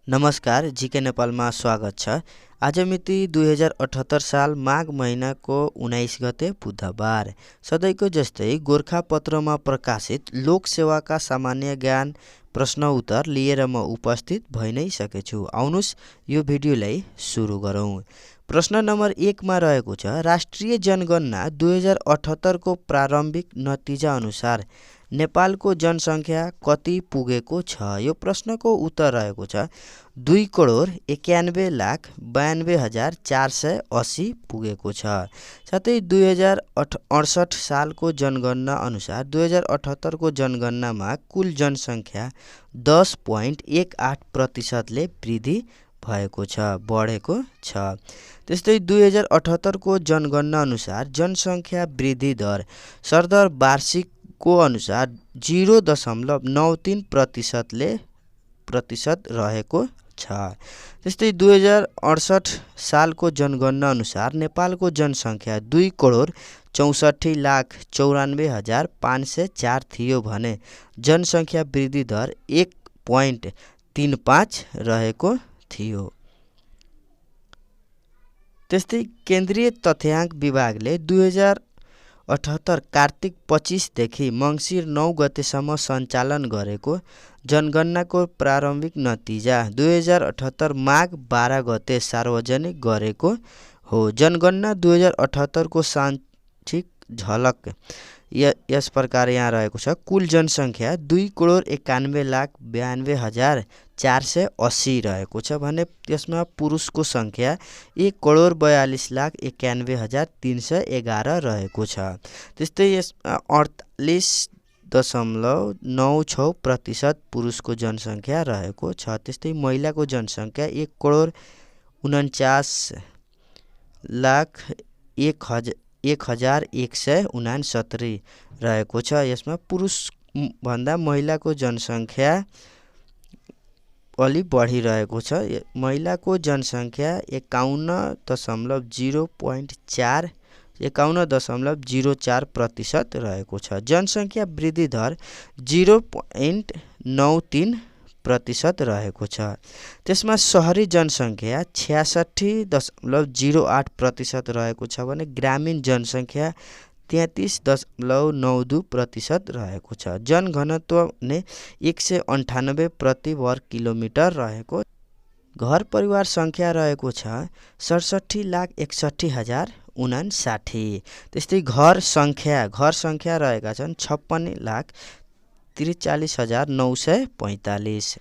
नमस्कार, जीके नेपालमा स्वागत छ। आज मिति 2078 साल माघ महिनाको 19 गते बुधबार। सधैँको जस्तै गोरखापत्रमा प्रकाशित लोकसेवाका सामान्य ज्ञान प्रश्न उत्तर लिएर म उपस्थित भइ नै सकेछु। आउनुस् यो भिडियोलाई सुरु गरौँ। प्रश्न नम्बर 1 मा रहेको छ, राष्ट्रिय जनगणना 2078 को प्रारम्भिक नतिजा अनुसार नेपालको जनसङ्ख्या कति पुगेको छ? यो प्रश्नको उत्तर रहेको छ 2,91,92,480 पुगेको छ। साथै 2068 सालको जनगणना अनुसार 2078 को जनगणनामा कुल जनसङ्ख्या 10.18% वृद्धि भएको छ, बढेको छ। त्यस्तै 2078 को जनगणना अनुसार जनसङ्ख्या वृद्धि दर सरदर वार्षिक को अनुसार 0.93% रहेको छ। त्यस्तै 2068 सालको जनगणना अनुसार नेपालको जनसङ्ख्या 2,64,94,504 थियो भने जनसङ्ख्या वृद्धि दर 1.35 रहेको थियो। त्यस्तै केन्द्रीय तथ्याङ्क विभागले 2078 कार्तिक 25 देखि मङ्सिर 9 गतेसम्म सञ्चालन गरेको जनगणनाको प्रारम्भिक नतिजा 2078 माघ 12 गते सार्वजनिक गरेको हो। जनगणना 2078 को साङ्क्षिक झलक यस प्रकार यहाँ रहेको छ। कुल जनसङ्ख्या 2,91,92,480 रहेको छ भने त्यसमा पुरुषको सङ्ख्या 1,42,91,311 रहेको छ। त्यस्तै यसमा 48.96% पुरुषको जनसङ्ख्या रहेको छ। त्यस्तै महिलाको जनसङ्ख्या 1,49,1,169 रहेको छ। यसमा पुरुषभन्दा महिलाको जनसङ्ख्या अलि बढिरहेको छ। महिलाको जनसङ्ख्या 51.04% रहेको छ। जनसङ्ख्या वृद्धि दर 0.93% रहेको छ। त्यसमा सहरी जनसङ्ख्या 66.08% रहेको छ भने ग्रामीण जनसङ्ख्या 33.92% रहेको छ। जनघनत्व ने 198 प्रति वर्ग किलोमिटर रहेको। घर परिवार सङ्ख्या रहेको छ 67,61,059। त्यस्तै घर सङ्ख्या रहेका छन् 56,43,945।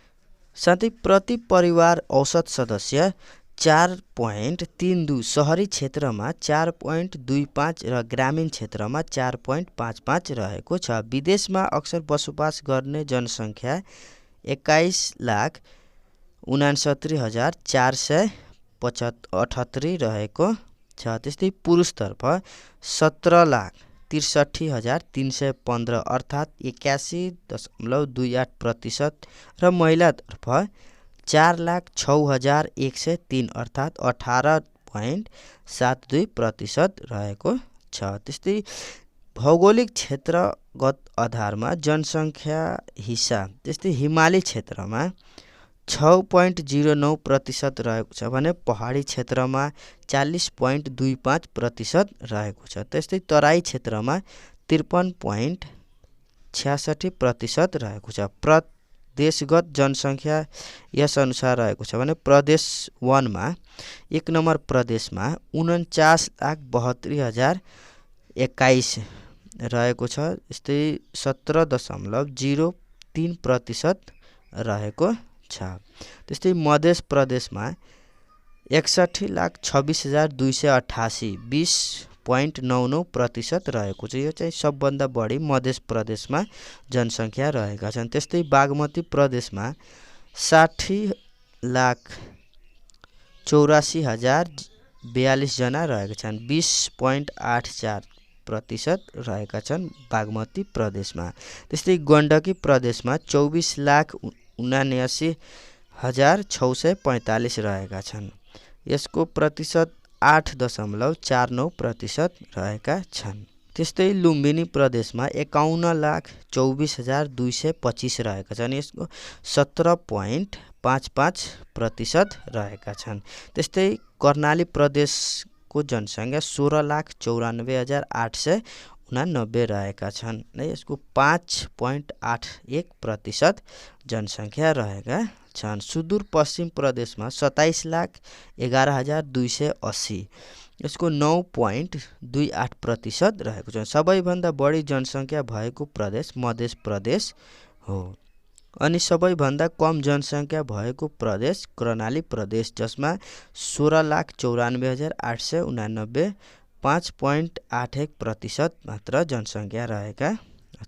साथै प्रति परिवार औसत सदस्य 4.32, सहरी क्षेत्रमा 4.25 र ग्रामीण क्षेत्रमा 4.55 रहेको छ। विदेशमा अक्सर बसोबास गर्ने जनसङ्ख्या 21,69,478 रहेको छ। त्यस्तै पुरुषतर्फ 17,63,315 अर्थात् 81.28% र महिलातर्फ 4,06,103 अर्थात् 18.72% रहेको छ। त्यस्तै भौगोलिक क्षेत्रगत आधारमा जनसङ्ख्या हिसाब त्यस्तै हिमाली क्षेत्रमा 6.09% रहेको छ भने पहाडी क्षेत्रमा 40.25% रहेको छ। त्यस्तै तराई क्षेत्रमा 53.66% रहेको छ। प्रदेशगत जनसङ्ख्या यस अनुसार रहेको छ भने प्रदेश 1 मा 1 नम्बर प्रदेशमा 49,72,021 रहेको छ। यस्तै 17.03% रहेको छ। त्यस्तै मध्य प्रदेशमा 61,26,288 20.99% रहेको छ। यो चाहिँ सबभन्दा बढी मध्य प्रदेशमा जनसङ्ख्या रहेका छन्। त्यस्तै बागमती प्रदेशमा 60,84,042 जना रहेका छन्, 20.84% रहेका छन् बागमती प्रदेशमा। त्यस्तै गण्डकी प्रदेशमा 24,79,645 रहेका छन्। यसको प्रतिशत 8.49% रहेका छन्। त्यस्तै लुम्बिनी प्रदेशमा 51,24,225 रहेका छन्। यसको 17.55 5.5% रहेका छन्। त्यस्तै कर्णाली प्रदेशको जनसङ्ख्या 16,94,889 रहेका छन्। यसको 5.81% जनसङ्ख्या रहेका छन्। सुदूरपश्चिम प्रदेशमा 27,11,280, यसको 9.28% रहेको छ। सबैभन्दा बढी जनसङ्ख्या भएको प्रदेश मध्य प्रदेश हो। अनि सबैभन्दा कम जनसङ्ख्या भएको प्रदेश कर्णाली प्रदेश, जसमा 16,94,889, 5.81% मात्र जनसङ्ख्या रहेका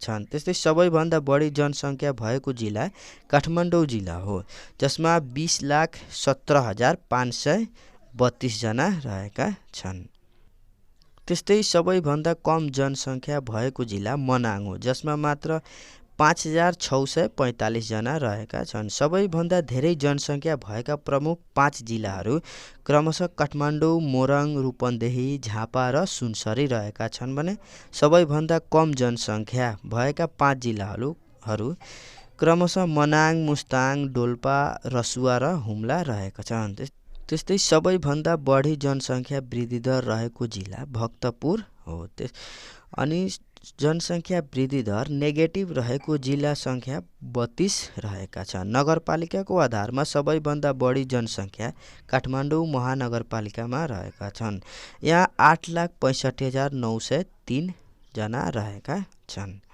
छन्। त्यस्तै सबैभन्दा बढी जनसङ्ख्या भएको जिल्ला काठमाडौँ जिल्ला हो, जसमा 20,17,532 जना रहेका छन्। त्यस्तै सबैभन्दा कम जनसङ्ख्या भएको जिल्ला मनाङ हो, जसमा मात्र 5,645 जना रहेका छन्। सबैभन्दा धेरै जनसङ्ख्या भएका प्रमुख 5 जिल्लाहरू क्रमशः काठमाडौँ, मोरङ, रूपन्देही, झापा र सुनसरी रहेका छन् भने सबैभन्दा कम जनसङ्ख्या भएका 5 जिल्लाहरू क्रमशः मनाङ, मुस्ताङ, डोल्पा, रसुवा र हुम्ला रहेका छन्। त्यस्तै सबैभन्दा बढी जनसङ्ख्या वृद्धि दर रहेको जिल्ला भक्तपुर हो। अनि जनसङ्ख्या वृद्धि दर नेगेटिभ रहेको जिल्ला सङ्ख्या 32 रहेका छन्। नगरपालिकाको आधारमा सबैभन्दा बढी जनसङ्ख्या काठमाडौँ महानगरपालिकामा रहेका छन्। यहाँ 8,65,903 जना रहेका छन्।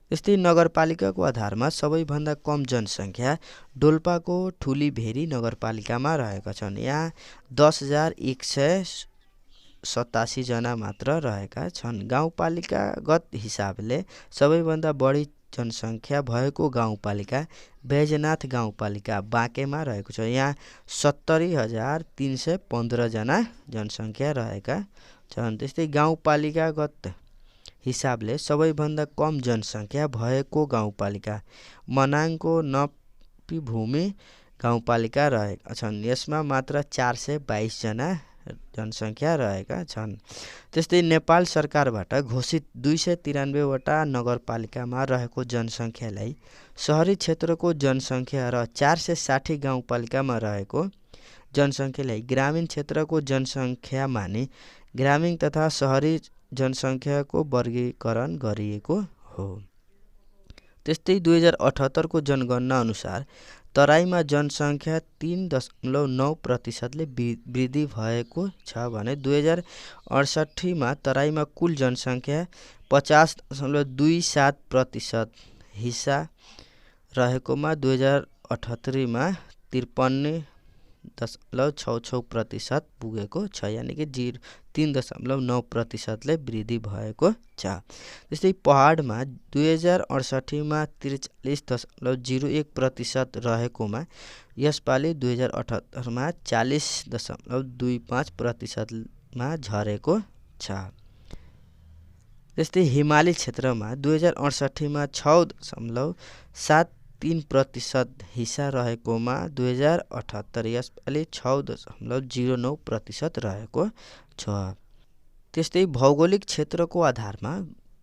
त्यस्तै नगरपालिकाको आधारमा सबैभन्दा कम जनसङ्ख्या डोल्पाको ठुलीभेरी नगरपालिकामा रहेका छन्। यहाँ 10,187 जना मात्र रहेका छन्। गाउँपालिकागत हिसाबले सबैभन्दा बढी जनसङ्ख्या भएको गाउँपालिका बैजनाथ गाउँपालिका बाँकेमा रहेको छ। यहाँ 70,315 जना जनसङ्ख्या रहेका छन्। त्यस्तै गाउँपालिकागत हिसाबले सबैभन्दा कम जनसङ्ख्या भएको गाउँपालिका मनाङको नपीभूमि गाउँपालिका रहेका छन्। यसमा मात्र 422 जना जनसङ्ख्या रहेका छन्। त्यस्तै नेपाल सरकारबाट घोषित 293 वटा नगरपालिकामा रहेको जनसङ्ख्यालाई सहरी क्षेत्रको जनसङ्ख्या र 460 गाउँपालिकामा रहेको जनसङ्ख्यालाई ग्रामीण क्षेत्रको जनसङ्ख्या मानि ग्रामीण तथा सहरी जनसङ्ख्याको वर्गीकरण गरिएको हो। त्यस्तै 2078 को जनगणना अनुसार तराईमा जनसङ्ख्या 3.9% वृद्धि भएको छ भने 2068 मा तराईमा कुल जनसङ्ख्या 50.27% हिस्सा रहेकोमा 2078 मा 53.66% पुगेको छ, यानि कि 3.9% वृद्धि भएको छ। त्यस्तै पहाडमा 2068 मा 43.01% रहेकोमा यसपालि 2078 मा 40.25% मा झरेको छ। त्यस्तै हिमाली क्षेत्रमा 2068 मा 6.73% हिस्सा रहेकोमा 2078 यसपालि 6.09% रहेको छ। त्यस्तै भौगोलिक क्षेत्रको आधारमा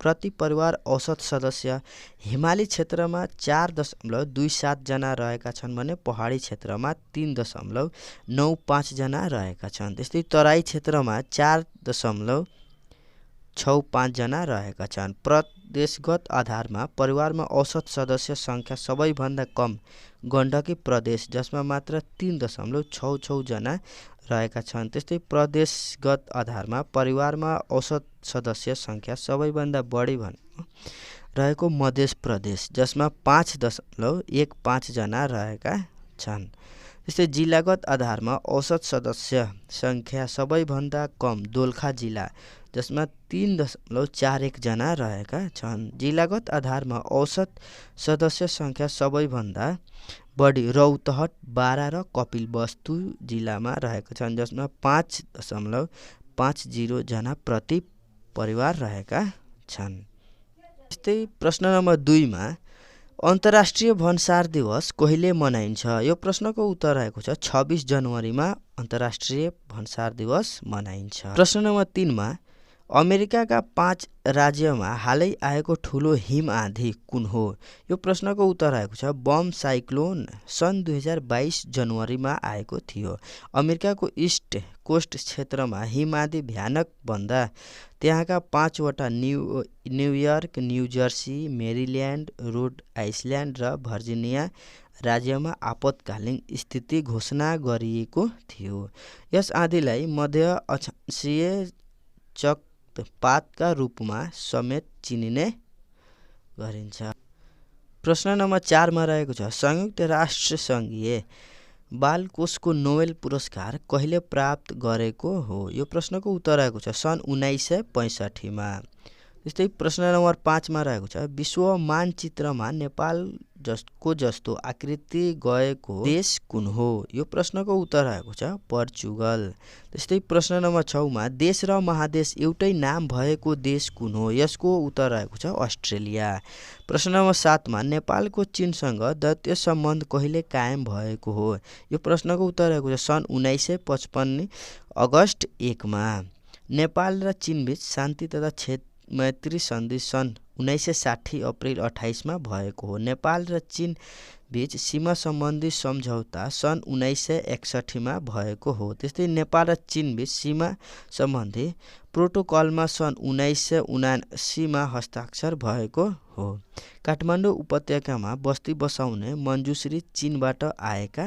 प्रति परिवार औसत सदस्य हिमाली क्षेत्रमा 4.27 जना रहेका छन् भने पहाडी क्षेत्रमा 3.95 जना रहेका छन्। त्यस्तै तराई क्षेत्रमा 4.65 जना रहेका छन्। प्रदेशगत आधारमा परिवारमा औसत सदस्य सङ्ख्या सबैभन्दा कम गण्डकी प्रदेश, जसमा मात्र 3.66 जना रहेका छन्। त्यस्तै प्रदेशगत आधारमा परिवारमा औसत सदस्य सङ्ख्या सबैभन्दा बढी रहेको मध्य प्रदेश, जसमा 5.15 जना रहेका छन्। त्यस्तै जिल्लागत आधारमा औसत सदस्य सङ्ख्या सबैभन्दा कम दोलखा जिल्ला, जसमा 3.41 जना रहेका छन्। जिल्लागत आधारमा औसत सदस्य सङ्ख्या सबैभन्दा बढी रौतहट, बारा र कपिलवस्तु जिल्लामा रहेका छन्, जसमा 5.50 जना प्रति परिवार रहेका छन्। त्यस्तै प्रश्न नम्बर 2 मा अन्तर्राष्ट्रिय भन्सार दिवस कहिले मनाइन्छ? यो प्रश्नको उत्तर रहेको छ 26 जनवरीमा अन्तर्राष्ट्रिय भन्सार दिवस मनाइन्छ। प्रश्न नम्बर 3 मा अमेरिकाका 5 राज्यमा हालै आएको ठुलो हिम आँधी कुन हो? यो प्रश्नको उत्तर आएको छ बम साइक्लोन सन् 2022 जनवरीमा आएको थियो। अमेरिकाको इस्ट कोस्ट क्षेत्रमा हिम आँधी भयानक बन्दा त्यहाँका 5 वटा न्युयोर्क, न्युजर्सी, मेरील्यान्ड, रोड आइल्यान्ड र भर्जिनिया राज्यमा आपतकालीन स्थिति घोषणा गरिएको थियो। यस आँधीलाई मध्य अक्षांशीय चक्रवातका रूपमा समेत चिनिने गरिन्छ। प्रश्न नम्बर 4 मा रहेको छ संयुक्त राष्ट्र सङ्घीय बाल कोषको नोबेल पुरस्कार कहिले प्राप्त गरेको हो? यो प्रश्नको उत्तर आएको छ सन् 1965 मा। त्यस्तै प्रश्न नम्बर 5 मा रहेको छ विश्व मानचित्रमा नेपाल जस्तो आकृति गएको देश कुन हो? यो प्रश्नको उत्तर आएको छ पोर्चुगल। त्यस्तै प्रश्न नम्बर 6 मा देश र महादेश एउटै नाम भएको देश कुन हो? यसको उत्तर आएको छ अस्ट्रेलिया। प्रश्न नम्बर 7 मा नेपालको चीनसँग द्वैत सम्बन्ध कहिले कायम भएको हो? यो प्रश्नको उत्तर आएको छ सन् 1955 अगस्ट 1 मा। नेपाल र चीनबीच शान्ति तथा मैत्री सन्धि सन् 1960 अप्रिल 28 मा भएको हो। नेपाल र चीन बीच सीमा सम्बन्धी सम्झौता सन् 1961 मा भएको हो। त्यस्तै नेपाल र चीन बीच सीमा सम्बन्धी प्रोटोकलमा सन् 1979 मा हस्ताक्षर भएको हो। काठमाडौँ उपत्यकामा बस्ती बसाउने मञ्जुश्री चीनबाट आएका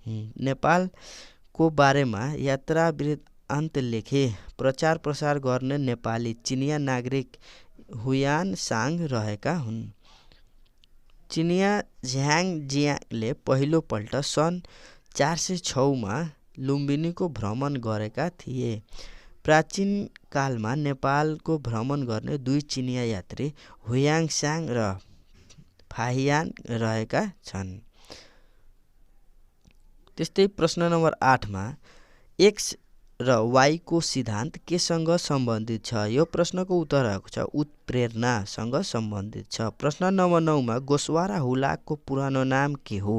हुन्। नेपालको बारेमा यात्रा वृत्तान्त लेखे प्रचार प्रसार गर्ने नेपाली चिनिया नागरिक हुयान साङ रहेका हुन्। चिनिया झ्याङ जियाङले पहिलोपल्ट सन् 406 मा लुम्बिनीको भ्रमण गरेका थिए। प्राचीन कालमा नेपालको भ्रमण गर्ने दुई चिनिया यात्री हुयाङ साङ र फाहियान रहेका छन्। त्यस्तै प्रश्न नम्बर 8 मा एक्स र वाईको सिद्धान्त केसँग सम्बन्धित छ? यो प्रश्नको उत्तर आएको छ उत्प्रेरणासँग सम्बन्धित छ। प्रश्न नम्बर 9 मा गोसवारा हुलाकको पुरानो नाम के हो?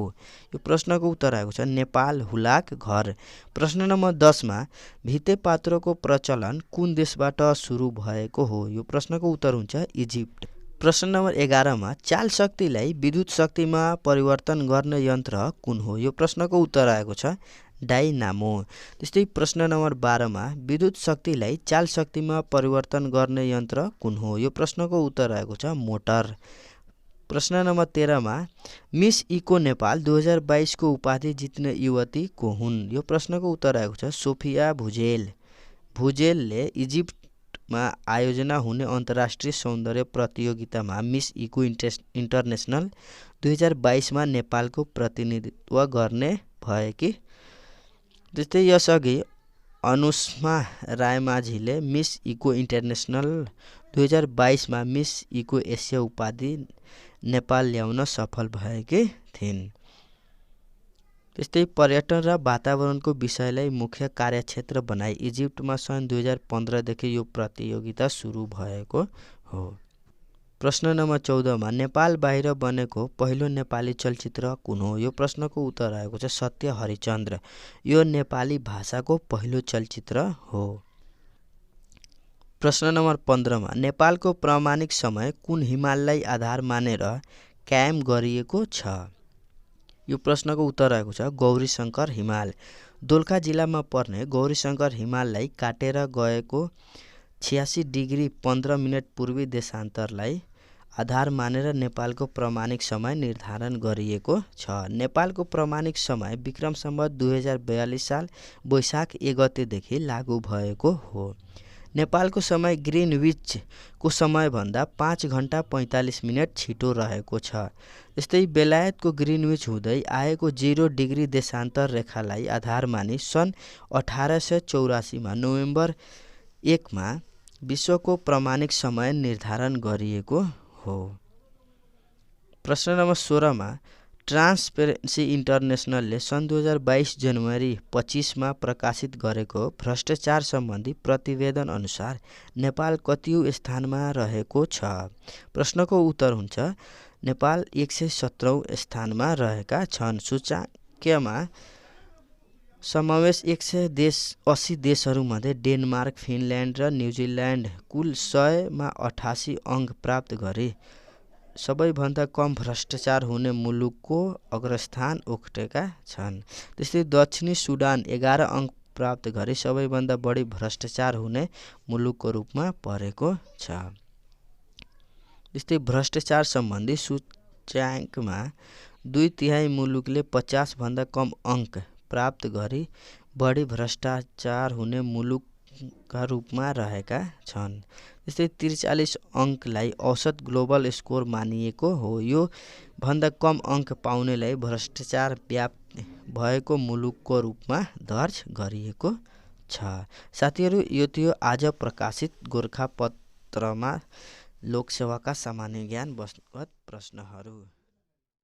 यो प्रश्नको उत्तर आएको छ नेपाल हुलाक घर। प्रश्न नम्बर 10 मा भित्तेपात्रोको प्रचलन कुन देशबाट सुरु भएको हो? यो प्रश्नको उत्तर हुन्छ इजिप्ट। प्रश्न नम्बर 11 मा चाल शक्तिलाई विद्युत शक्तिमा परिवर्तन गर्ने यन्त्र कुन हो? यो प्रश्नको उत्तर आएको छ डाइनामो। त्यस्तै प्रश्न नम्बर 12 मा विद्युत शक्तिलाई चाल शक्तिमा परिवर्तन गर्ने यन्त्र कुन हो? यो प्रश्नको उत्तर आएको छ मोटर। प्रश्न नम्बर 13 मा मिस इको नेपाल 2022 को उपाधि जित्ने युवती को हुन्? यो प्रश्नको उत्तर आएको छ सोफिया भुजेल। भुजेलले इजिप्टमा आयोजना हुने अन्तर्राष्ट्रिय सौन्दर्य प्रतियोगितामा मिस इको इन्टरनेसनल 2022 मा नेपालको प्रतिनिधित्व गर्ने भएकी। त्यस्तै यसअघि अनुष्मा रायमाझीले मिस इको इन्टरनेसनल 2022 मा मिस इको एसिया उपाधि नेपाल ल्याउन सफल भएकी थिइन्। त्यस्तै पर्यटन र वातावरणको विषयलाई मुख्य कार्यक्षेत्र बनाई इजिप्टमा सन् 2015 देखि यो प्रतियोगिता सुरु भएको हो। प्रश्न नम्बर 14 मा नेपाल बाहिर बनेको पहिलो नेपाली चलचित्र कुन हो? यो प्रश्नको उत्तर आएको छ सत्य हरिचन्द्र। यो नेपाली भाषाको पहिलो चलचित्र हो। प्रश्न नम्बर 15 मा नेपालको प्रामाणिक समय कुन हिमाललाई आधार मानेर कायम गरिएको छ? यो प्रश्नको उत्तर आएको छ गौरीशङ्कर हिमाल। दोलखा जिल्लामा पर्ने गौरीशङ्कर हिमाललाई काटेर गएको 86 डिग्री 15 मिनट पूर्वी देशान्तरलाई आधार मानेर नेपालको प्रामाणिक समय निर्धारण गरिएको छ। नेपालको प्रामाणिक समय विक्रम सम्वत 2042 साल वैशाख 1 गतेदेखि लागू भएको हो। नेपालको समय ग्रिनविचको समयभन्दा 5 घण्टा 45 मिनट छिटो रहेको छ। यस्तै बेलायतको ग्रिनविच हुँदै आएको 0 डिग्री देशान्तर रेखालाई आधार मानि सन् 1884 मा नोभेम्बर 1 मा विश्वको प्रामाणिक समय निर्धारण गरिएको हो। प्रश्न नम्बर 16 मा ट्रान्सपेरेन्सी इन्टरनेसनलले सन् 2022 जनवरी 25 मा प्रकाशित गरेको भ्रष्टाचार सम्बन्धी प्रतिवेदन अनुसार नेपाल कतिौं स्थानमा रहेको छ? प्रश्नको उत्तर हुन्छ नेपाल 117औं स्थानमा रहेका छन्। सूचाङ्कमा समावेश 180 देशहरूमध्ये डेनमार्क, फिनल्यान्ड र न्युजिल्यान्ड कुल 100मा 88 अङ्क प्राप्त गरे। सबैभन्दा कम भ्रष्टाचार हुने मुलुकको अग्रस्थान ओगटेका छन्। त्यस्तै दक्षिणी सुडान 11 अङ्क प्राप्त गरी सबैभन्दा बढी भ्रष्टाचार हुने मुलुकको रूपमा परेको छ। त्यस्तै भ्रष्टाचार सम्बन्धी सूच्याङ्कमा 2/3 मुलुकले 50 भन्दा कम अङ्क प्राप्त गरी बढी भ्रष्टाचार हुने मुलुकका रूपमा रहेका छन्। त्यस्तै 43 अङ्कलाई औसत ग्लोबल स्कोर मानिएको हो। यो भन्दा कम अङ्क पाउनेलाई भ्रष्टाचार व्याप्त भएको मुलुकको रूपमा दर्ज गरिएको छ। साथीहरू, यो थियो आज प्रकाशित गोरखापत्रमा लोकसेवाका सामान्य ज्ञान वस्तुगत प्रश्नहरू।